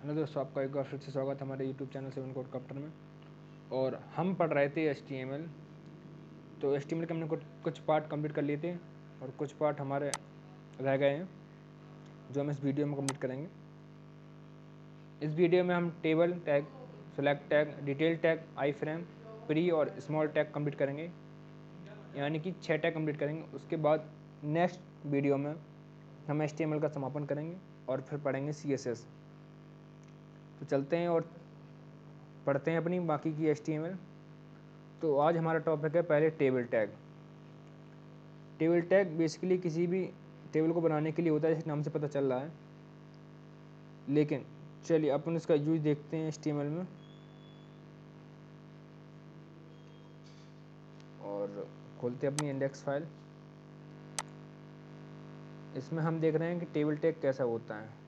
Hello दोस्तों, आपका एक बार फिर से स्वागत है हमारे यूट्यूब चैनल 7Codecopter में। और हम पढ़ रहे थे HTML। तो HTML के हमने कुछ पार्ट कंप्लीट कर लिए थे और कुछ पार्ट हमारे रह गए हैं जो हम इस वीडियो में कंप्लीट करेंगे। इस वीडियो में हम table tag, select tag, detail tag, iframe, pre और स्मॉल टैग कंप्लीट करेंगे, यानी कि 6 टैग कंप्लीट करेंगे। उसके बाद नेक्स्ट वीडियो में हम HTML का समापन करेंगे और फिर पढ़ेंगे CSS। तो चलते हैं और पढ़ते हैं अपनी बाकी की HTML। तो आज हमारा टॉपिक है पहले table tag. Table tag basically किसी भी टेबल को बनाने के लिए होता है, जैसे नाम से पता चल रहा है। लेकिन चलिए अपन इसका यूज देखते हैं HTML में। और खोलते हैं अपनी इंडेक्स फाइल। इसमें हम देख रहे हैं कि टेबल टैग कैसा होता है।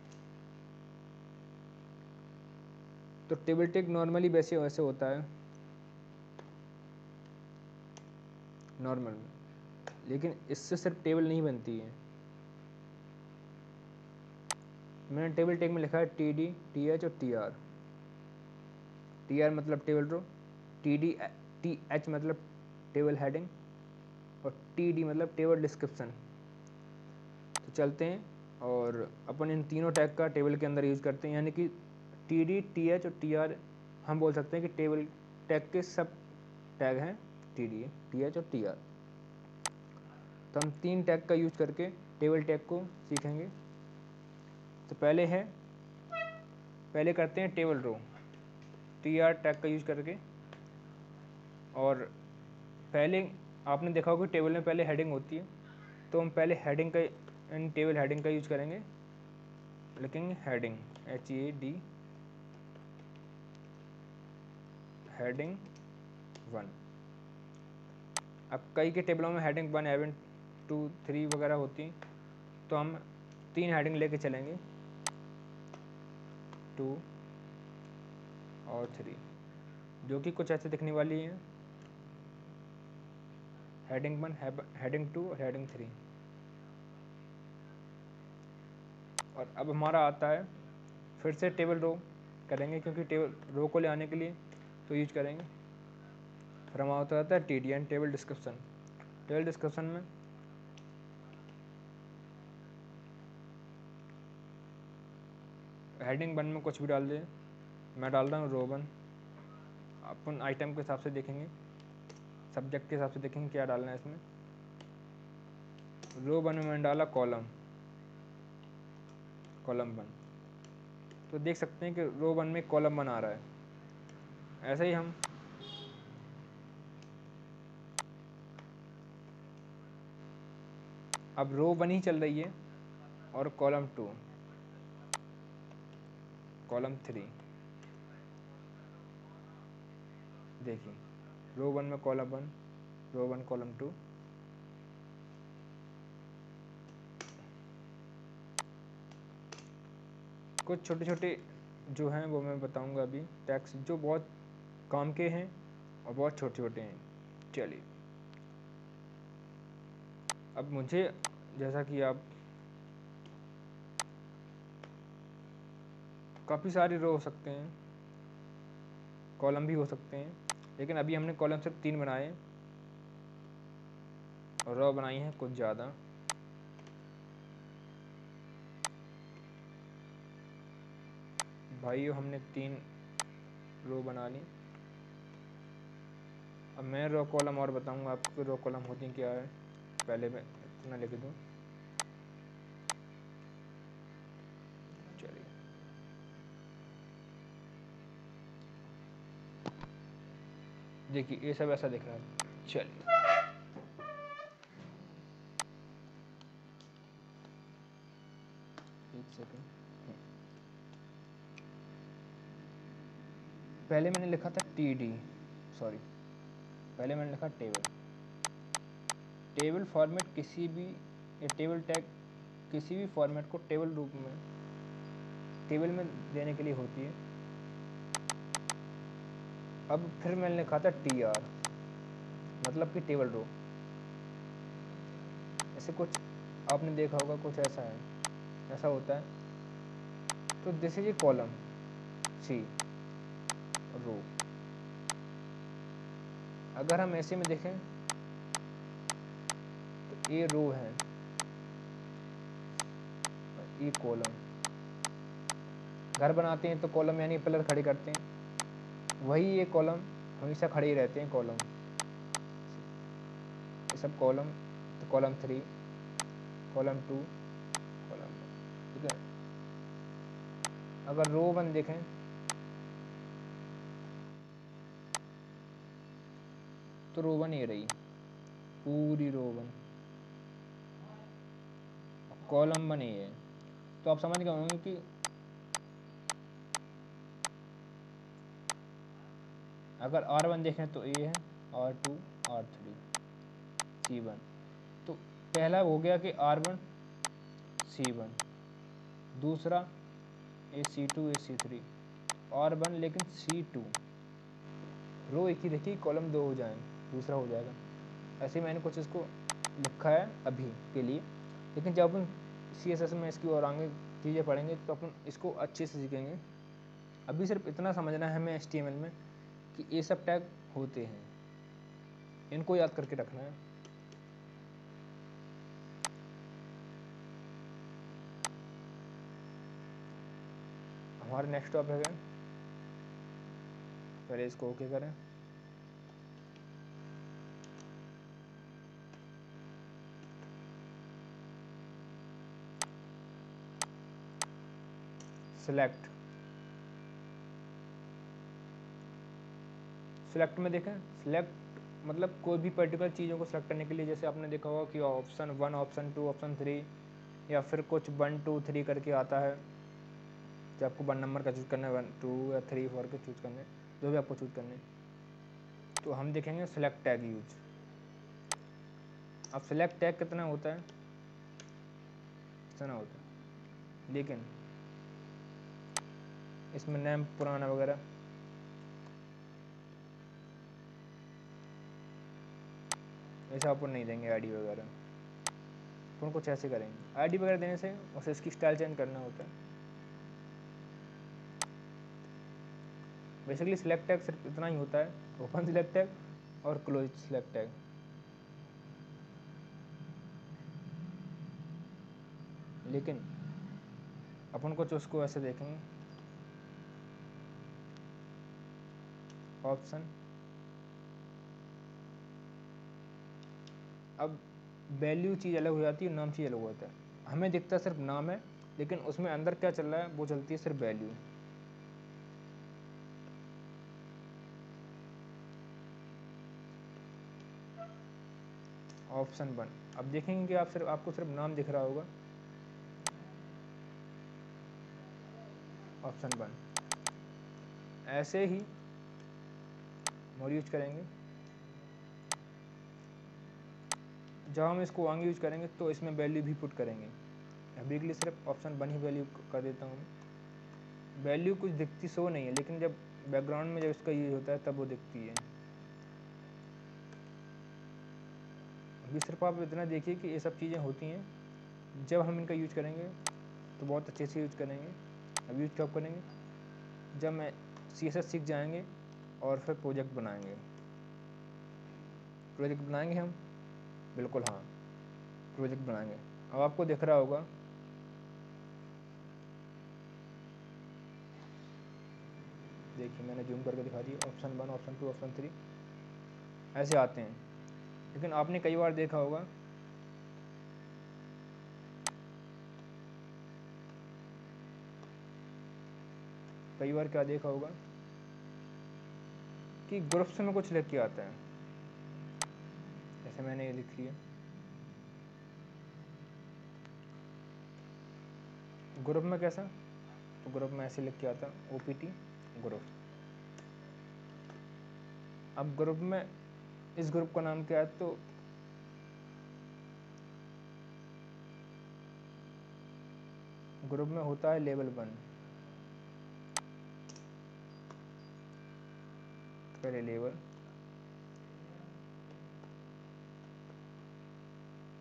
तो टेबल टैग नॉर्मली वैसे होता है नॉर्मल में, लेकिन इससे सिर्फ टेबल नहीं बनती है। मैंने टेबल टैग में लिखा है TD, TH और TR। TR मतलब टेबल रो, TH मतलब टेबल हेडिंग और TD मतलब टेबल डिस्क्रिप्शन। तो चलते हैं और अपन इन तीनों टैग का टेबल के अंदर यूज़ करते हैं, यानी कि TD, TH और TR हम बोल सकते हैं कि टेबल टैग के सब टैग हैं TD, TH और TR। तो हम 3 टैग का यूज करके टेबल टैग को सीखेंगे। तो पहले करते हैं टेबल रो, TR टैग का यूज करके। और पहले आपने देखा होगा कि टेबल में पहले हेडिंग होती है, तो हम पहले हेडिंग का टेबल हेडिंग का यूज करेंगे। लिखेंगे हेडिंग, HED, हेडिंग 1। अब कई के टेबलों में हेडिंग 1, हेडिंग 2, 3 वगैरह होती हैं, तो हम 3 हेडिंग लेके चलेंगे, 2 और 3, जो कि कुछ ऐसे दिखने वाली हैं, हेडिंग 1, हेडिंग 2 और हेडिंग 3। और अब हमारा आता है फिर से टेबल रो करेंगे, क्योंकि टेबल रो को ले आने के लिए तो यूज करेंगे। फिर हमारा होता रहता है TDN, table description. Table description में हेडिंग 1 में कुछ भी डाल दें। मैं डाल रहा हूँ रो 1। अपन आइटम के हिसाब से देखेंगे, सब्जेक्ट के हिसाब से देखेंगे क्या डालना है इसमें। रो 1 में मैंने डाला कॉलम 1। तो देख सकते हैं कि रो 1 में कॉलम 1 आ रहा है। ऐसे ही हम अब रो 1 ही चल रही है और कॉलम 2, कॉलम 3। देखिए रो 1 में कॉलम 1, रो 1 कॉलम 2। कुछ छोटे छोटे जो हैं वो मैं बताऊंगा अभी, टैक्स जो बहुत काम के हैं और बहुत छोटे छोटे हैं। चलिए अब मुझे, जैसा कि आप काफ़ी सारे रो हो सकते हैं, कॉलम भी हो सकते हैं, लेकिन अभी हमने कॉलम सिर्फ 3 बनाए और रो बनाई हैं कुछ ज़्यादा। भाइयों हमने 3 रो बना ली। अब मैं रो कॉलम और बताऊंगा आपको कि रो कॉलम होती क्या है। पहले मैं इतना लिख दूं। चलिए देखिए ये सब ऐसा दिख रहा है। चलिए एक सेकेंड। पहले मैंने लिखा था TD, सॉरी, पहले मैंने लिखा टेबल। टेबल फॉर्मेट किसी भी, या टेबल टैग किसी भी फॉर्मेट को टेबल रूप में, टेबल में देने के लिए होती है। अब फिर मैंने लिखा था TR, मतलब कि टेबल रो। ऐसे कुछ आपने देखा होगा, कुछ ऐसा है, ऐसा होता है। तो दिस इज ए कॉलम, सी रो। अगर हम ऐसे में देखें तो ए रो है, ये कॉलम। घर बनाते हैं तो कॉलम यानी पिलर खड़े करते हैं, वही ये कॉलम हमेशा खड़े ही रहते हैं कॉलम, ये सब कॉलम। तो कॉलम 3, कॉलम 2, कॉलम, ठीक है। अगर रो 1 देखें तो रो 1 ये रही, पूरी रो 1, कॉलम 1 ये है। तो आप समझ गए होंगे कि अगर R1 देखें तो ए है, R2, R3, C1। तो पहला हो गया कि R1 C1, दूसरा AC2 AC3, R1 लेकिन C2, रो एक ही देखिए, कॉलम 2 हो जाए, दूसरा हो जाएगा। ऐसे मैंने कुछ इसको लिखा है अभी के लिए, लेकिन जब अपन CSS में इसकी और आगे चीज़ें पढ़ेंगे तो अपन इसको अच्छे से सीखेंगे। अभी सिर्फ इतना समझना है हमें HTML में कि ये सब टैग होते हैं, इनको याद करके रखना है। हमारा नेक्स्ट टॉपिक है, पहले इसको ओके करें। सिलेक्ट, सिलेक्ट में देखें, सिलेक्ट मतलब कोई भी पर्टिकुलर चीज़ों को सिलेक्ट करने के लिए, जैसे आपने देखा होगा कि ऑप्शन 1, ऑप्शन 2, ऑप्शन 3, या फिर कुछ 1, 2, 3 करके आता है, जो आपको 1 नंबर का चूज़ करना है, 1, 2 या 3, 4 के चूज़ करने, जो भी आपको चूज़ करने। तो हम देखेंगे सिलेक्ट टैग यूज। अब सिलेक्ट टैग कितना होता है, इतना होता है, लेकिन इसमें नेम पुराना वगैरह ऐसा अपन नहीं देंगे, आईडी वगैरह। अपन कुछ ऐसे करेंगे, आईडी वगैरह देने से उसे इसकी स्टाइल चेंज करना होता है। बेसिकली सिलेक्ट टैग सिर्फ इतना ही होता है, ओपन सिलेक्ट टैग और क्लोज सिलेक्ट टैग। लेकिन अपन कुछ उसको ऐसे देखेंगे, ऑप्शन, अब वैल्यू चीज़ अलग हो जाती है, नाम चीज़ अलग होता है। हमें दिखता सिर्फ नाम है, लेकिन उसमें अंदर क्या चल रहा है वो चलती है सिर्फ वैल्यू। ऑप्शन 1, अब देखेंगे कि आप सिर्फ, आपको सिर्फ नाम दिख रहा होगा, ऑप्शन 1। ऐसे ही मोर यूज करेंगे, जब हम इसको आगे यूज करेंगे तो इसमें वैल्यू भी पुट करेंगे। अभी के लिए सिर्फ ऑप्शन 1 ही वैल्यू कर देता हूँ। वैल्यू कुछ दिखती सो नहीं है, लेकिन जब बैकग्राउंड में जब इसका यूज होता है तब वो दिखती है। अभी सिर्फ आप इतना देखिए कि ये सब चीज़ें होती हैं, जब हम इनका यूज करेंगे तो बहुत अच्छे से यूज करेंगे। अब यूज कब करेंगे, जब मैं CSS सीख जाएंगे और फिर प्रोजेक्ट बनाएंगे। प्रोजेक्ट बनाएंगे हम, बिल्कुल हाँ, प्रोजेक्ट बनाएंगे। अब आपको दिख रहा होगा, देखिए मैंने जूम करके दिखा दिया, ऑप्शन 1, ऑप्शन 2, ऑप्शन 3 ऐसे आते हैं। लेकिन आपने कई बार देखा होगा क्या देखा होगा कि ग्रुप्स में कुछ लिख के आता है, जैसे मैंने ये लिख लिया, ग्रुप में कैसा, तो ग्रुप में ऐसे लिख के आता है OPT ग्रुप। अब ग्रुप में इस ग्रुप का नाम क्या है, तो ग्रुप में होता है लेवल 1। पहले लेवल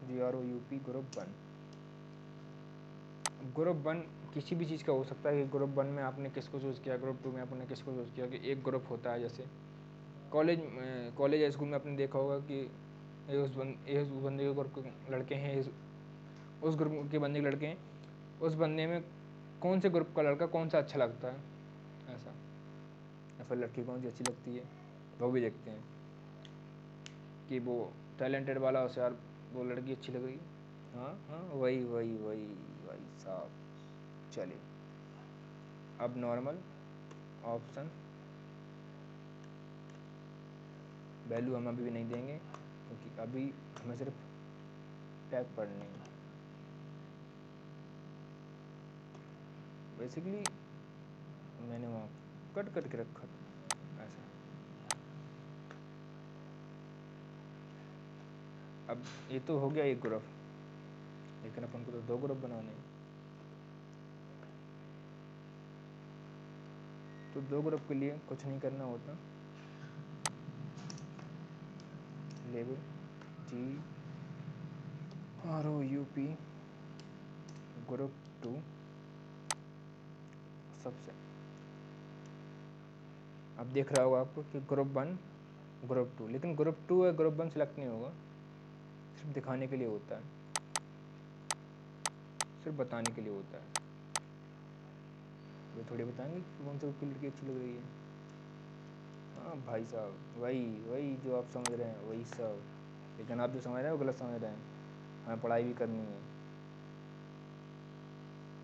GROUP ग्रुप 1। ग्रुप 1 किसी भी चीज़ का हो सकता है कि ग्रुप 1 में आपने किसको चूज़ किया, ग्रुप 2 में आपने किसको चूज़ किया। कि एक ग्रुप होता है, जैसे कॉलेज या स्कूल में आपने देखा होगा कि ये उस बंदे के ग्रुप के लड़के हैं, उस ग्रुप के बंदे के लड़के हैं, उस बंदे में कौन से ग्रुप का लड़का कौन सा अच्छा लगता है, ऐसा। या फिर लड़की कौन सी अच्छी लगती है, वो भी देखते हैं कि वो टैलेंटेड वाला हो यार, वो लड़की अच्छी लग रही है। हाँ हाँ, वही वही वही भाई साहब। चलिए, अब नॉर्मल ऑप्शन वैल्यू हम अभी भी नहीं देंगे, क्योंकि अभी हमें सिर्फ टैग पढ़ने हैं। बेसिकली मैंने वहाँ कट करके रखा था ऐसा। अब ये तो हो गया एक ग्रुप, लेकिन अपन को तो 2 ग्रुप बनाने हैं। तो 2 ग्रुप के लिए कुछ नहीं करना होता, लेबल GROUP ग्रुप 2 सबसे। अब देख रहा होगा आपको कि ग्रुप 1 ग्रुप 2, लेकिन ग्रुप 2 या ग्रुप 1 सेलेक्ट नहीं होगा, सिर्फ दिखाने के लिए होता है, सिर्फ बताने के लिए होता है। वे थोड़ी बताएंगे कि कौन से ग्रुप की लड़की अच्छी लग रही है। हाँ भाई साहब, वही वही जो आप समझ रहे हैं वही सब, लेकिन आप जो समझ रहे हैं वो गलत समझ रहे हैं। हमें पढ़ाई भी करनी है।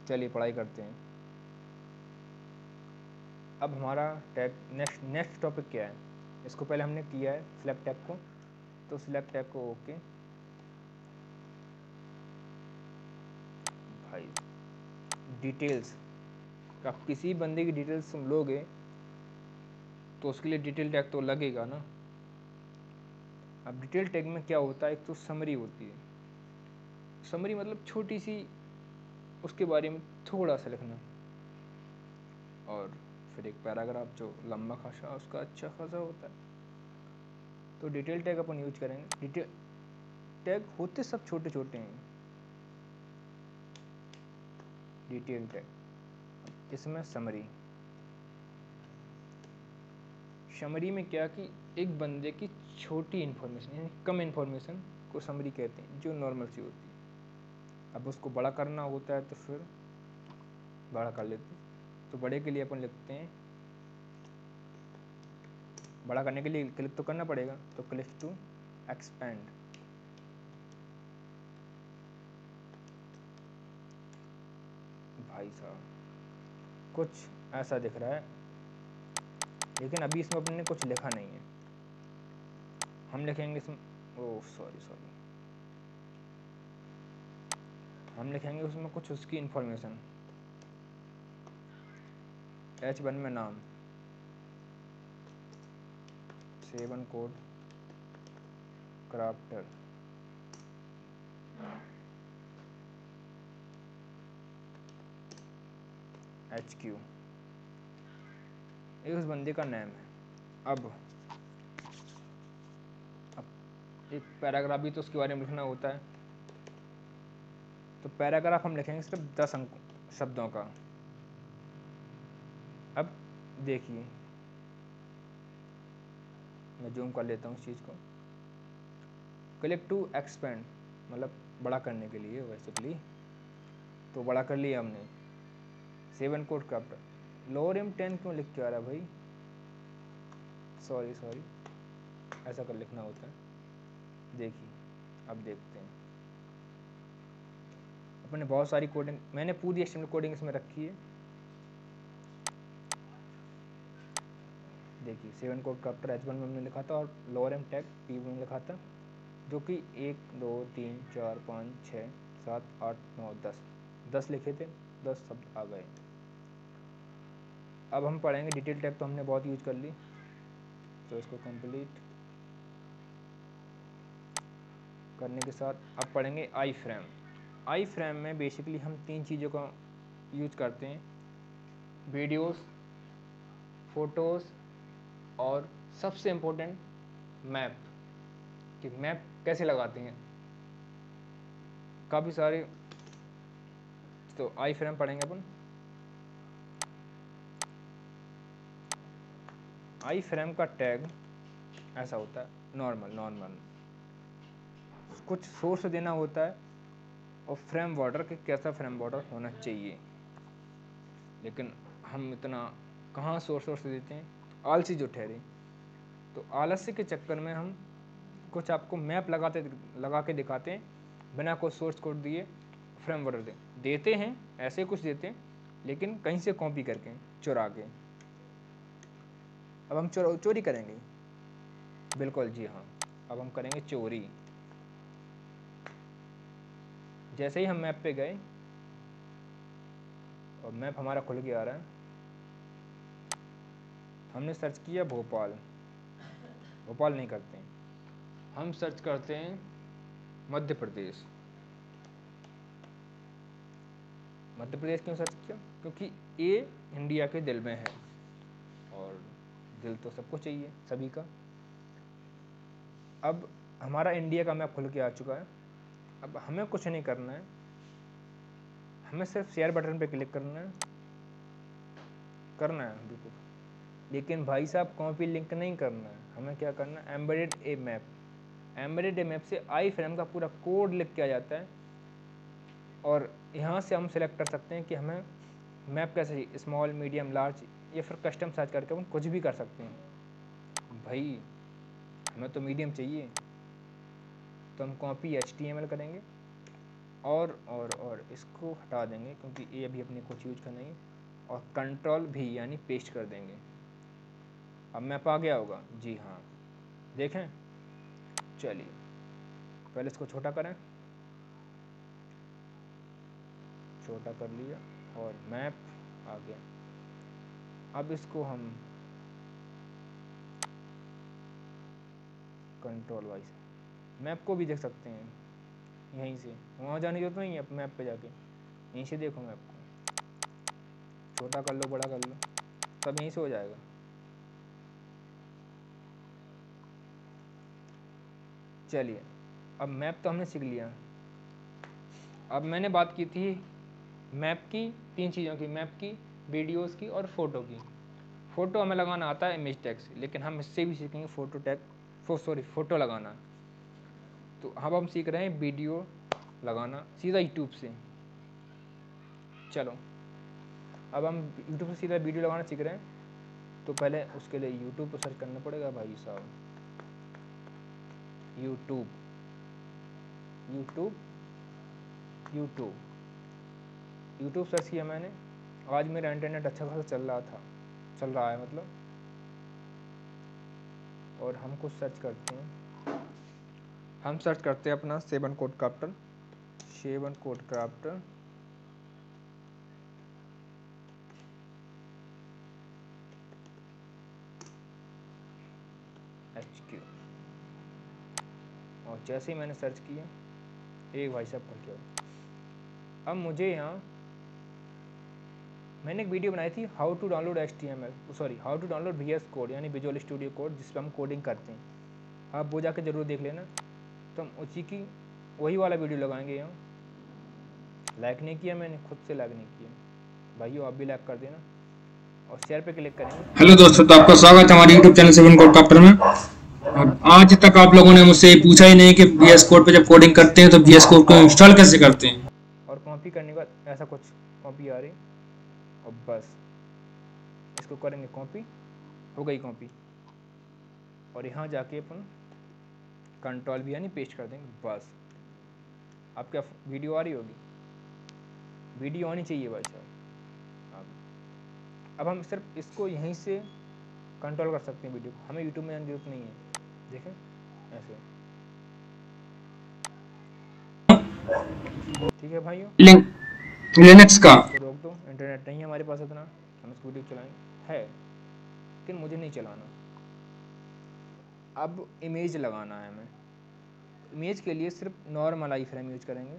चलिए पढ़ाई करते हैं। अब हमारा टैग नेक्स्ट टॉपिक क्या है, इसको पहले हमने किया है सिलेक्ट टैग को, तो सिलेक्ट टैग को ओके। भाई डिटेल्स, आप किसी बंदे की डिटेल्स तुम लोगे तो उसके लिए डिटेल टैग तो लगेगा ना। अब डिटेल टैग में क्या होता है, एक तो समरी होती है। समरी मतलब छोटी सी उसके बारे में थोड़ा सा लिखना, और फिर एक पैराग्राफ जो लंबा खासा उसका अच्छा खासा होता है। तो डिटेल टैग अपन यूज करेंगे। डिटेल टैग होते सब छोटे छोटे हैं, डिटेल टैग। इसमें समरी, समरी में क्या कि एक बंदे की छोटी इन्फॉर्मेशन यानी कम इन्फॉर्मेशन को समरी कहते हैं, जो नॉर्मल सी होती है। अब उसको बड़ा करना होता है तो फिर बड़ा कर लेते हैं। तो बड़े के लिए अपन लिखते हैं, बड़ा करने के लिए क्लिक तो करना पड़ेगा, तो क्लिक टू एक्सपेंड। भाई साहब कुछ ऐसा दिख रहा है, लेकिन अभी इसमें अपन ने कुछ लिखा नहीं है। हम लिखेंगे इसमें, ओह सॉरी, हम लिखेंगे उसमें कुछ उसकी इन्फॉर्मेशन। H1 में नाम, 7 कोड क्राफ्टर, HQ, ये उस बंदे का नेम है। अब एक पैराग्राफ भी तो उसके बारे में लिखना होता है, तो पैराग्राफ हम लिखेंगे सिर्फ 10 शब्दों का। अब देखिए, मैं जूम कर लेता हूँ इस चीज़ को। क्लिक टू एक्सपेंड मतलब बड़ा करने के लिए बेसिकली, तो बड़ा कर लिया हमने। 7 कोड क्राफ्टर, लोअर M10 क्यों लिख के आ रहा है भाई, सॉरी, ऐसा कर लिखना होता है। देखिए अब देखते हैं, अपने बहुत सारी कोडिंग, मैंने पूरी HTML कोडिंग इसमें रखी है। देखिए 7 कोड क्राफ्टर H1 में हमने लिखा था, और लोअर M टैग P1 में लिखा था, जो कि 1 2 3 4 5 6 7 8 9 10 लिखे थे, 10 शब्द आ गए। अब हम पढ़ेंगे डिटेल टैग, तो हमने बहुत यूज कर ली, तो इसको कंप्लीट करने के साथ अब पढ़ेंगे आई फ्रेम। आई फ्रेम में बेसिकली हम 3 चीज़ों का यूज करते हैं, वीडियोस, फोटोज़, और सबसे इम्पोर्टेंट मैप। कि मैप कैसे लगाते हैं, काफ़ी सारे तो आई फ्रेम पढ़ेंगे अपन। आई फ्रेम का टैग ऐसा होता है, नॉर्मल कुछ सोर्स देना होता है और फ्रेम बॉर्डर कि कैसा फ्रेम बॉर्डर होना चाहिए, लेकिन हम इतना कहाँ सोर्स देते हैं, आलसी जो ठहरे। तो आलस्य के चक्कर में हम कुछ आपको मैप लगा के दिखाते हैं बिना कोई सोर्स कोड दिए, फ्रेम बॉर्डर देते हैं, ऐसे कुछ देते हैं लेकिन कहीं से कॉपी करके चुरा के। अब हम चोरी करेंगे, बिल्कुल जी हाँ, अब हम करेंगे चोरी। जैसे ही हम मैप पे गए और मैप हमारा खुल के आ रहा है, हमने सर्च किया भोपाल नहीं करते हैं, हम सर्च करते हैं मध्य प्रदेश। मध्य प्रदेश क्यों सर्च किया? क्योंकि ये इंडिया के दिल में है और दिल तो सबको चाहिए, सभी का। अब हमारा इंडिया का मैप खुल के आ चुका है। अब हमें कुछ नहीं करना है, हमें सिर्फ शेयर बटन पे क्लिक करना है बिल्कुल। लेकिन भाई साहब कॉपी लिंक नहीं करना है, हमें क्या करना है, एम्बेडेड ए मैप। एम्बेडेड ए मैप से आई फ्रेम का पूरा कोड लिख के आ जाता है और यहाँ से हम सेलेक्ट कर सकते हैं कि हमें मैप कैसे चाहिए, स्मॉल, मीडियम, लार्ज, या फिर कस्टम साइज करके हम कुछ भी कर सकते हैं। भाई हमें तो मीडियम चाहिए, तो हम कॉपी HTML करेंगे और इसको हटा देंगे क्योंकि ये अभी अपने कुछ यूज करना है, और कंट्रोल भी यानी पेस्ट कर देंगे। अब मैप आ गया होगा जी हाँ, देखें। चलिए पहले इसको छोटा करें, छोटा कर लिया और मैप आ गया। अब इसको हम कंट्रोल वाइज मैप को भी देख सकते हैं, यहीं से वहाँ जाने की जरूरत नहीं है, मैप पे जाके यहीं से देखो मैप को, छोटा कर लो, बड़ा कर लो, सब यहीं से हो जाएगा। चलिए अब मैप तो हमने सीख लिया। अब मैंने बात की थी मैप की 3 चीज़ों की, मैप की, वीडियोस की और फोटो की। फ़ोटो हमें लगाना आता है इमेज टैग से, लेकिन हम इससे भी सीखेंगे फ़ोटो लगाना। तो अब हम सीख रहे हैं वीडियो लगाना सीधा यूट्यूब से। चलो अब हम यूट्यूब से सीधा वीडियो लगाना सीख रहे हैं, तो पहले उसके लिए यूट्यूब पर सर्च करना पड़ेगा भाई साहब। यूट्यूब यूट्यूब सर्च किया मैंने। आज मेरा इंटरनेट अच्छा खासा चल रहा है मतलब। और हम कुछ सर्च करते हैं, हम सर्च करते हैं अपना 7 कोड क्राफ्टर। HQ, और जैसे ही मैंने सर्च किया एक भाई साहब खुल गया। अब मुझे यहाँ मैंने एक वीडियो बनाई थी how to download VS code यानी विजुअल स्टूडियो कोड, जिस पर हम कोडिंग करते हैं। आप वो जाके ज़रूर देख लेना। तो हम उसी की वही वाला वीडियो लगाएंगे यहाँ। लाइक नहीं किया मैंने, खुद से लाइक नहीं किया। भाइयों आप भी लाइक कर देना और शेयर पे क्लिक करेंगे। हेलो दोस्तों, तो आपका स्वागत है हमारे YouTube चैनल 7 कोड कॉप्टर में। और आज तक आप लोगों ने मुझसे पूछा ही नहीं कि VS कोड पे जब कोडिंग करते हैं तो VS कोड को इंस्टॉल कैसे करते हैं। और कॉपी करने के बाद ऐसा कुछ कॉपी आ रही, और बस इसको करेंगे कॉपी, हो गई कॉपी। और यहाँ जाके अपन कंट्रोल भी यानी पेस्ट कर देंगे। बस आपका वीडियो आ रही होगी, वीडियो आनी चाहिए भाई साहब। अब हम सिर्फ इसको यहीं से कंट्रोल कर सकते हैं वीडियो को, हमें यूट्यूब में जाने की जरूरत नहीं है। देखें ऐसे, ठीक है भाइयों। लिनक्स का इसको रोक दो, इंटरनेट नहीं है हमारे पास इतना, हम इसको वीडियो चलाएंगे है, लेकिन मुझे नहीं चलाना। अब इमेज लगाना है हमें। इमेज के लिए सिर्फ नॉर्मल आई फ्रेम यूज करेंगे,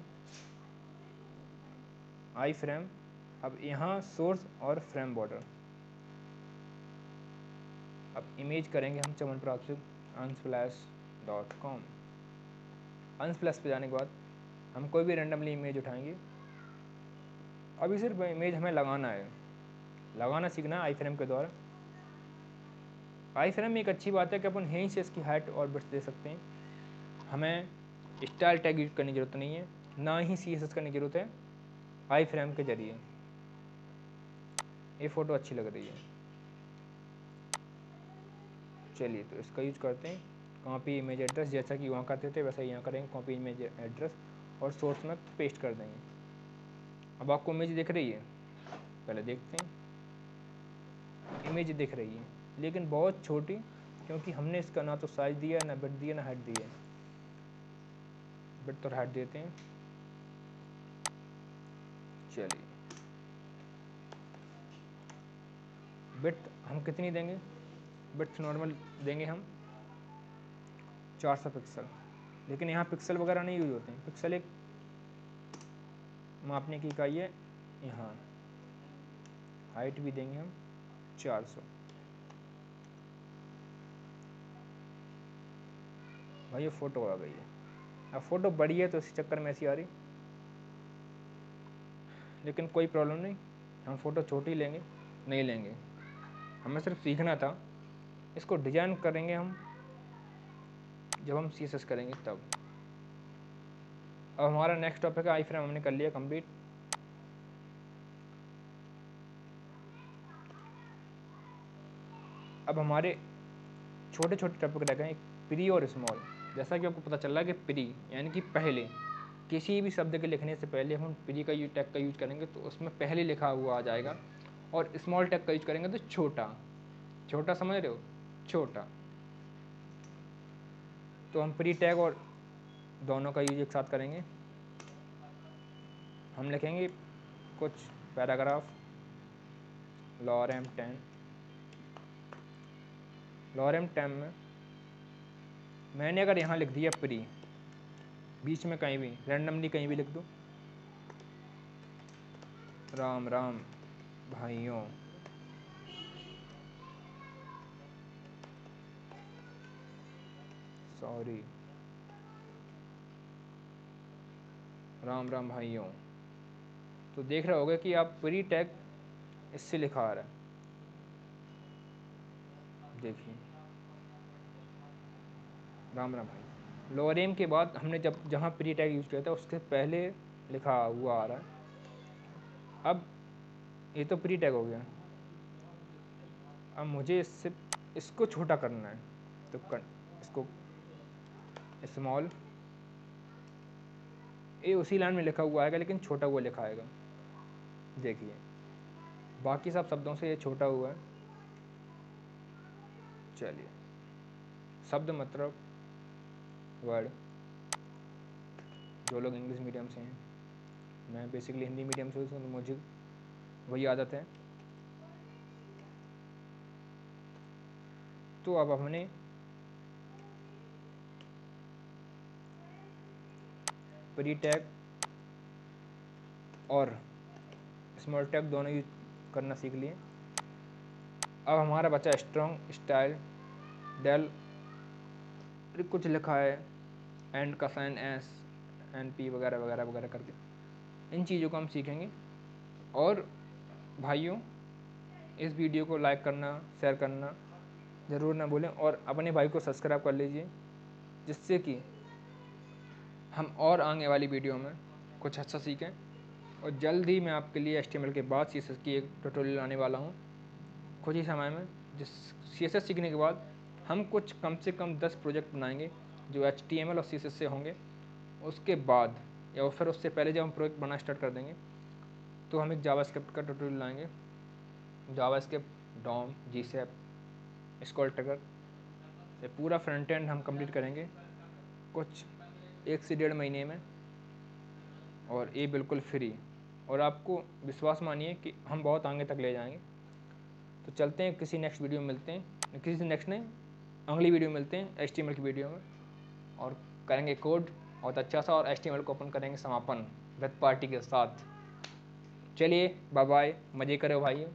आई फ्रेम। अब यहाँ सोर्स और फ्रेम बॉर्डर। अब इमेज करेंगे हम च्यवनप्राश से unsplash.com। unsplash पे जाने के बाद हम कोई भी रैंडमली इमेज उठाएंगे अभी सिर्फ इमेज हमें लगाना है, लगाना सीखना है आई फ्रेम के द्वारा। आई फ्रेम में एक अच्छी बात है कि अपन यहीं से इसकी हाइट और विड्थ दे सकते हैं, हमें स्टाइल टैग यूज करने की जरूरत नहीं है, ना ही CSS करने की जरूरत है। आई फ्रेम के जरिए ये फ़ोटो अच्छी लग रही है। चलिए तो इसका यूज करते हैं, कॉपी इमेज एड्रेस, जैसा कि वहाँ करते थे वैसा ही यहाँ करेंगे, कॉपी इमेज एड्रेस और सोर्स में पेस्ट कर देंगे। अब आपको इमेज दिख रही है, पहले देखते हैं। इमेज दिख रही है लेकिन बहुत छोटी, क्योंकि हमने इसका ना तो साइज दिया, ना विड्थ दिया, ना हाइट दिया। विड्थ और हाइट देते हैं। चलिए विड्थ हम कितनी देंगे, विड्थ नॉर्मल देंगे हम 400 पिक्सल, लेकिन यहाँ पिक्सल वगैरह नहीं यूज होते हैं, पिक्सल एक मापने की इकाई है। यहाँ हाइट भी देंगे हम 400। भाई ये फ़ोटो आ गई है। अब फ़ोटो बड़ी है तो इस चक्कर में ऐसी आ रही, लेकिन कोई प्रॉब्लम नहीं, हम फ़ोटो छोटी लेंगे, नहीं लेंगे, हमें सिर्फ सीखना था। इसको डिजाइन करेंगे हम जब हम CSS करेंगे तब। अब हमारा नेक्स्ट टॉपिक है आई फ्रेम, हमने कर लिया कंप्लीट। अब हमारे छोटे छोटे टॉपिक रह गए, प्री और स्मॉल। जैसा कि आपको पता चल रहा है कि प्री यानी कि पहले, किसी भी शब्द के लिखने से पहले हम प्री का टैग का यूज करेंगे तो उसमें पहले लिखा हुआ आ जाएगा, और स्मॉल टैग का यूज करेंगे तो छोटा, छोटा समझ रहे हो, छोटा। तो हम प्री टैग और दोनों का यूज एक साथ करेंगे। हम लिखेंगे कुछ पैराग्राफ, लॉरेम 10, लॉरेम 10 में मैंने अगर यहाँ लिख दिया प्री, बीच में कहीं भी रैंडमली कहीं भी लिख दो, राम राम भाइयों, सॉरी, राम राम भाइयों, तो देख रहे होगे कि आप प्री टैग इससे लिखा आ रहा है। देखिए राम राम भाई, लोअरेम के बाद हमने जब जहाँ प्री टैग यूज किया था उसके पहले लिखा हुआ आ रहा है। अब ये तो प्री टैग हो गया, अब मुझे इससे इसको छोटा करना है, तो इसको स्मॉल, ये उसी लाइन में लिखा हुआ आएगा लेकिन छोटा हुआ लिखा आएगा। देखिए बाकी सब शब्दों से ये छोटा हुआ है। चलिए शब्द मतलब वर्ड, जो लोग इंग्लिश मीडियम से हैं, मैं बेसिकली हिंदी मीडियम से हूँ तो मुझे वही आदत है। तो अब हमने प्री टैग और स्मॉल टैग दोनों यूज करना सीख लिए। अब हमारा बचा स्ट्रॉन्ग, स्टाइल, डेल, कुछ लिखा है एंड का साइन एस, NP वगैरह वगैरह वगैरह करके, इन चीज़ों को हम सीखेंगे। और भाइयों इस वीडियो को लाइक करना, शेयर करना ज़रूर ना भूलें, और अपने भाई को सब्सक्राइब कर लीजिए, जिससे कि हम और आने वाली वीडियो में कुछ अच्छा सीखें। और जल्द ही मैं आपके लिए HTML के बाद CSS की एक ट्यूटोरियल लाने वाला हूँ कुछ ही समय में। जिस CSS सीखने के बाद हम कुछ कम से कम 10 प्रोजेक्ट बनाएंगे जो HTML और CSS से होंगे। उसके बाद या फिर उससे पहले जब हम प्रोजेक्ट बनाना स्टार्ट कर देंगे तो हम एक जावास्क्रिप्ट का ट्यूटोरियल लाएंगे। जावास्क्रिप्ट, DOM, GSAP, स्कॉल ट्रिगर से पूरा फ्रंट एंड हम कंप्लीट करेंगे कुछ 1 से 1.5 महीने में, और ये बिल्कुल फ्री। और आपको विश्वास मानिए कि हम बहुत आगे तक ले जाएंगे। तो चलते हैं, किसी नेक्स्ट वीडियो में मिलते हैं, किसी नेक्स्ट नहीं अगली वीडियो में मिलते हैं HTML की वीडियो में, और करेंगे कोड बहुत अच्छा सा, और HTML को ओपन करेंगे समापन विद पार्टी के साथ। चलिए बाय बाय, मज़े करो भाई।